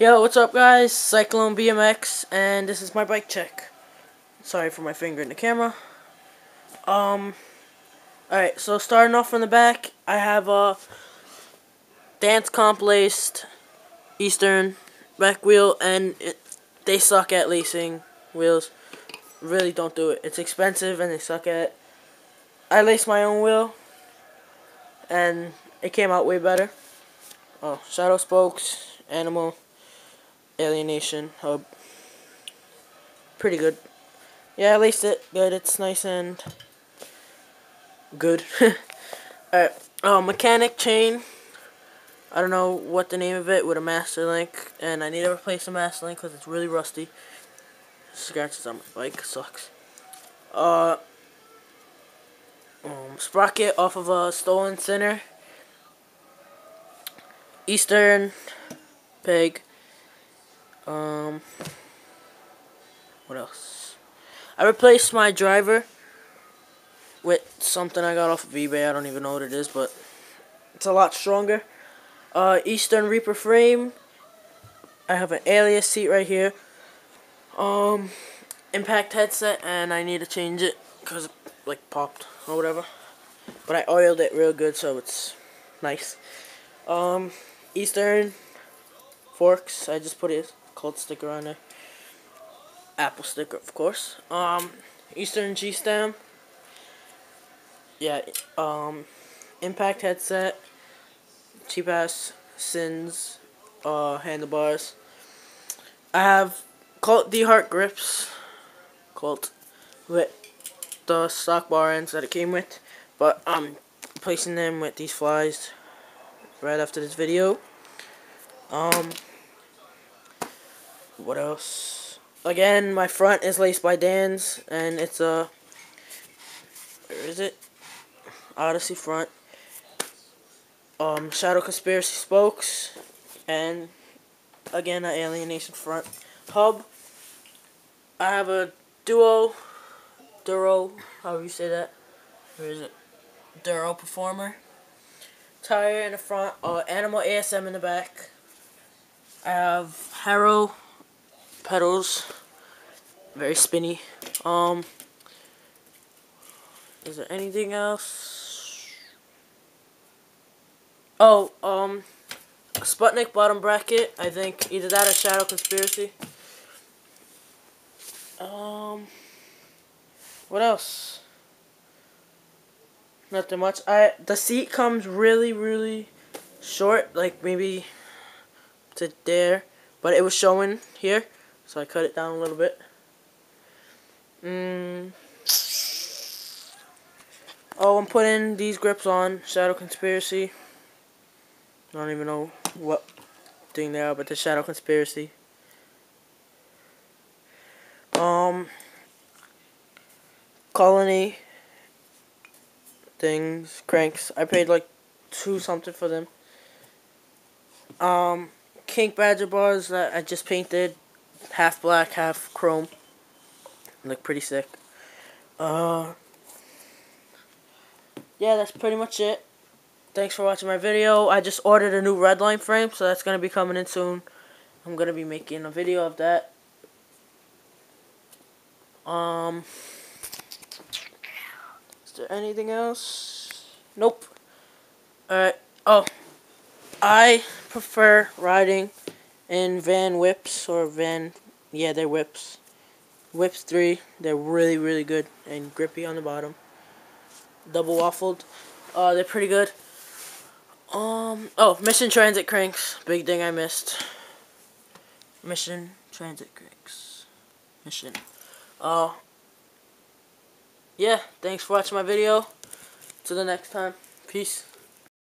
Yo, what's up guys? Cyclone BMX, and this is my bike check. Sorry for my finger in the camera. Alright, so starting off from the back, I have a Dance Comp laced Eastern back wheel, and they suck at lacing wheels. Really don't do it. It's expensive and they suck at it. I laced my own wheel, and it came out way better. Oh, Shadow Spokes, Animal, Alienation hub. Pretty good. Yeah, I laced it. Good. It's nice and good. Alright. Mechanic chain. I don't know what the name of it, with a master link. And I need to replace the master link because it's really rusty. Scratches on my bike. Sucks. Sprocket off of a stolen center. Eastern peg. What else? I replaced my driver with something I got off of eBay. I don't even know what it is, but it's a lot stronger. Eastern Reaper frame. I have an Alias seat right here. Impact headset, and I need to change it because it like popped or whatever. But I oiled it real good, so it's nice. Eastern forks. I just put a Colt sticker on there. Apple sticker, of course. Eastern G-Stem. Yeah, impact headset. Cheap ass Sins handlebars. I have Colt D-Heart grips. Colt with the stock bar ends that it came with. But I'm replacing them with these flies right after this video. What else? Again, my front is laced by Dan's, and it's a, where is it? Odyssey front. Shadow Conspiracy spokes, and again, an Alienation front hub. I have a Duro, however you say that. Where is it? Duro Performer tire in the front. Animal ASM in the back. I have Harrow pedals, very spinny. Is there anything else? Oh, Sputnik bottom bracket. I think either that or Shadow Conspiracy. What else? Nothing much. The seat comes really short, like maybe to there, but it was showing here, so I cut it down a little bit. Oh, I'm putting these grips on Shadow Conspiracy. I don't even know what thing they are, but the Shadow Conspiracy. Colony things, cranks. I paid like $2 something for them. Kink Badger bars that I just painted, half black, half chrome. Look pretty sick. Yeah, that's pretty much it. Thanks for watching my video. I just ordered a new Redline frame, so that's going to be coming in soon. I'm going to be making a video of that. Is there anything else? Nope. Alright. Oh, I prefer riding in Van Whips, or Van, yeah, they're Whips. Whips 3, they're really good and grippy on the bottom. Double waffled. They're pretty good. Oh, Mission Transit cranks. Big thing I missed. Mission Transit cranks. Mission. Yeah, thanks for watching my video. Till the next time. Peace.